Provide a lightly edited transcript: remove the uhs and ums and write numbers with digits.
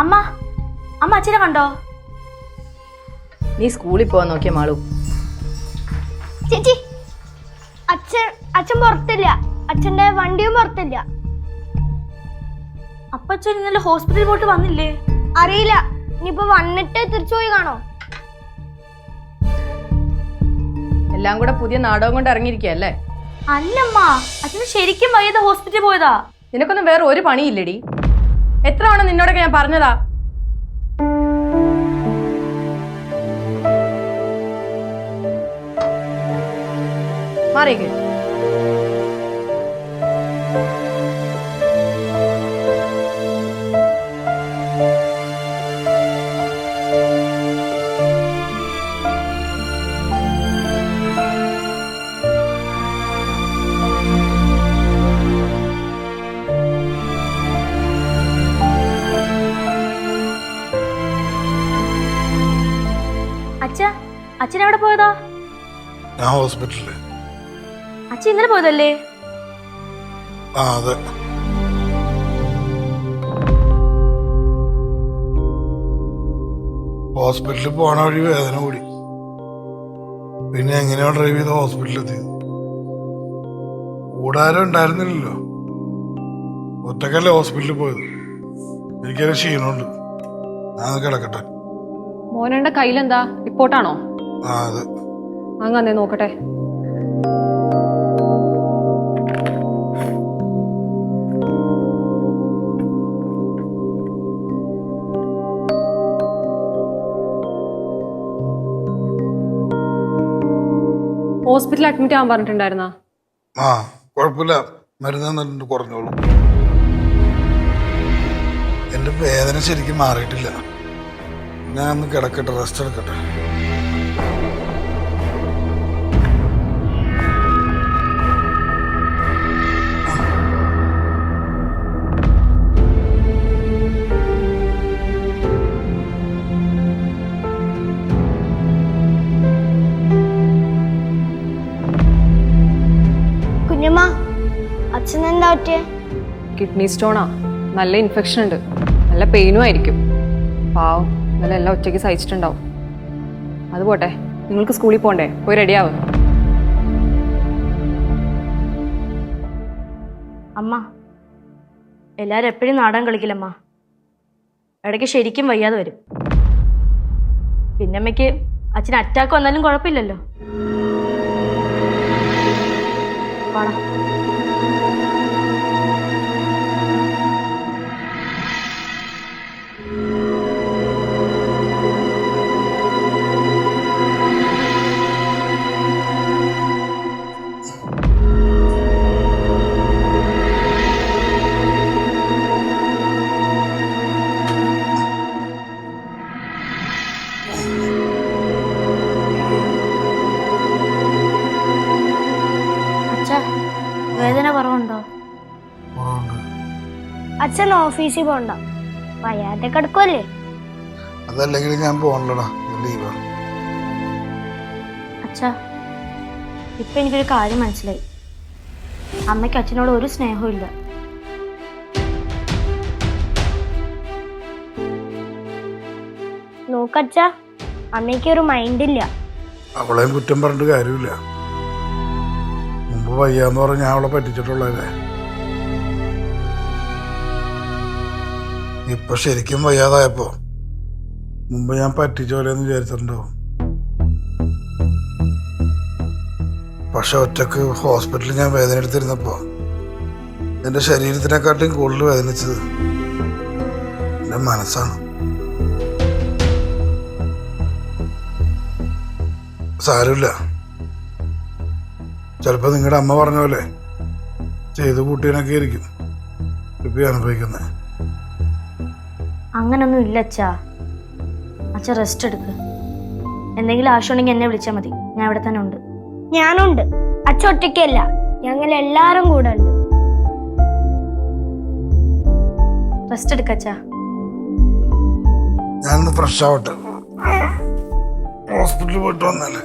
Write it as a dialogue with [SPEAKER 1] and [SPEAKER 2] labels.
[SPEAKER 1] അമ്മ അമ്മ അച്ഛനെ കണ്ടോ?
[SPEAKER 2] നീ സ്കൂളിൽ പോവാൻ നോക്കിയ മാളു.
[SPEAKER 3] ചേച്ചി, അച്ഛൻ പുറത്തില്ല. അച്ഛന്റെ വണ്ടിയും പുറത്തില്ല.
[SPEAKER 1] അപ്പച്ചൻ ഇന്നലെ ഹോസ്പിറ്റലിൽ പോയിട്ട് വന്നില്ലേ?
[SPEAKER 3] അറിയില്ല. ഇനിയിപ്പോ വന്നിട്ട് തിരിച്ചു പോയി കാണോ?
[SPEAKER 2] എല്ലാം കൂടെ പുതിയ നാടകം കൊണ്ട് ഇറങ്ങിയിരിക്കല്ലേ?
[SPEAKER 1] അല്ലമ്മ, അച്ഛന് ശരിക്കും വയ്യാതെ ഹോസ്പിറ്റലിൽ പോയതാ.
[SPEAKER 2] നിനക്കൊന്നും വേറെ ഒരു പണിയില്ലടി. എത്ര തവണ നിന്നോടൊക്കെ ഞാൻ പറഞ്ഞതാ. മാറിയേക്ക്.
[SPEAKER 1] അച്ഛൻ എവിടെ പോയതാ?
[SPEAKER 4] ഞാൻ ഹോസ്പിറ്റലില്.
[SPEAKER 1] അച്ഛൻ ഇന്നലെ പോയതല്ലേ?
[SPEAKER 4] അതെ. ഹോസ്പിറ്റലിൽ പോണ വഴി വേദന കൂടി. പിന്നെ എങ്ങനെയോ ഡ്രൈവ് ചെയ്ത് ഹോസ്പിറ്റലിൽ എത്തിയത്. കൂടാരം ഉണ്ടായിരുന്നില്ലല്ലോ. ഒറ്റക്കല്ലേ ഹോസ്പിറ്റലിൽ പോയത്. എനിക്കൊരു ക്ഷീണമുണ്ട്. ഞാൻ കിടക്കട്ടെ.
[SPEAKER 2] മോനെ കയ്യിലെന്താ? റിപ്പോർട്ടാണോ?
[SPEAKER 4] അതെ.
[SPEAKER 2] അങ്ങനെ നോക്കട്ടെ. ഹോസ്പിറ്റലിൽ അഡ്മിറ്റ് ആവാൻ പറഞ്ഞിട്ടുണ്ടായിരുന്നാ?
[SPEAKER 4] കുഴപ്പമില്ല, മരുന്ന് തന്നിട്ടുണ്ട്, കുറഞ്ഞോളൂ. എന്റെ വേദന ശരിക്കും മാറിയിട്ടില്ല. ഞാൻ ഒന്ന് കിടക്കട്ടെ, റെസ്റ്റ് എടുക്കട്ടെ.
[SPEAKER 3] കുഞ്ഞമ്മ, അച്ഛൻ എന്താ പറ്റിയേ?
[SPEAKER 2] കിഡ്നി സ്റ്റോണാ. നല്ല ഇൻഫെക്ഷൻ ഉണ്ട്. നല്ല പെയിനും ആയിരിക്കും. പാവം, ഇന്നലെ എല്ലാം ഒറ്റയ്ക്ക് സഹിച്ചിട്ടുണ്ടാവും. അത് പോട്ടെ, നിങ്ങൾക്ക് സ്കൂളിൽ പോകണ്ടേ? പോയി റെഡിയാവും.
[SPEAKER 1] അമ്മ, എല്ലാരും എപ്പോഴും നാടകം കളിക്കില്ലമ്മ. ഇടയ്ക്ക് ശരിക്കും വയ്യാതെ വരും. പിന്നെ അമ്മയ്ക്ക് അച്ഛന് അറ്റാക്ക് വന്നാലും കുഴപ്പമില്ലല്ലോ. പാടാ. വേദന കുറവുണ്ടോ?
[SPEAKER 3] അച്ഛൻ ഓഫീസിൽ പോണ്ട, വയ്യാതെ കിടക്കുമല്ലേ?
[SPEAKER 4] അതല്ലെങ്കിൽ ഞാൻ പോകണല്ലോടാ, ലീവാ.
[SPEAKER 1] അച്ഛാ, ഇപ്പൊ എനിക്കൊരു കാര്യം മനസ്സിലായി. അമ്മയ്ക്ക് അച്ഛനോട് ഒരു സ്നേഹവും ഇല്ല.
[SPEAKER 3] നോക്കച്ച, അമ്മയ്ക്ക് ഒരു മൈൻഡില്ല.
[SPEAKER 4] അവളെയും കുറ്റം പറഞ്ഞിട്ട് കാര്യമില്ല. മുമ്പ് വയ്യാന്ന് പറഞ്ഞ് ഞാൻ അവളെ പറ്റിച്ചിട്ടുള്ളതല്ലേ. ഇപ്പൊ ശരിക്കും വയ്യാതായപ്പോ മുമ്പ് ഞാൻ പറ്റിച്ചോലെന്ന് വിചാരിച്ചിട്ടുണ്ടാവും. പക്ഷെ ഒറ്റക്ക് ഹോസ്പിറ്റലിൽ ഞാൻ വേദന എടുത്തിരുന്നപ്പോ എന്റെ ശരീരത്തിനെക്കാട്ടും കൂടുതൽ വേദനിച്ചത് എന്റെ മനസ്സാണ്. സാരമില്ല, ചിലപ്പോ നിങ്ങളുടെ അമ്മ പറഞ്ഞ പോലെ ചെയ്തു കൂട്ടിയനൊക്കെ ആയിരിക്കും ഇപ്പൊ അനുഭവിക്കുന്നത്.
[SPEAKER 1] അങ്ങനൊന്നും ഇല്ല അച്ഛാ. അച്ഛൻ റെസ്റ്റ് എടുക്ക്. എന്തെങ്കിലും ആവശ്യമുണ്ടെങ്കിൽ എന്നെ വിളിച്ചാൽ മതി. ഞാൻ ഇവിടെ തന്നെ ഉണ്ട്.
[SPEAKER 3] ഞാനുണ്ട്. അച്ഛൻ ഒറ്റയ്ക്കല്ല, ഞങ്ങൾ എല്ലാരും കൂടെ ഉണ്ട്.
[SPEAKER 1] റെസ്റ്റ് എടുക്കച്ചാ.
[SPEAKER 4] ഞാനൊന്ന് ഫ്രഷ് ആവട്ടെ. ഹോസ്പിറ്റലിൽ പോയിട്ട് വന്നാലേ.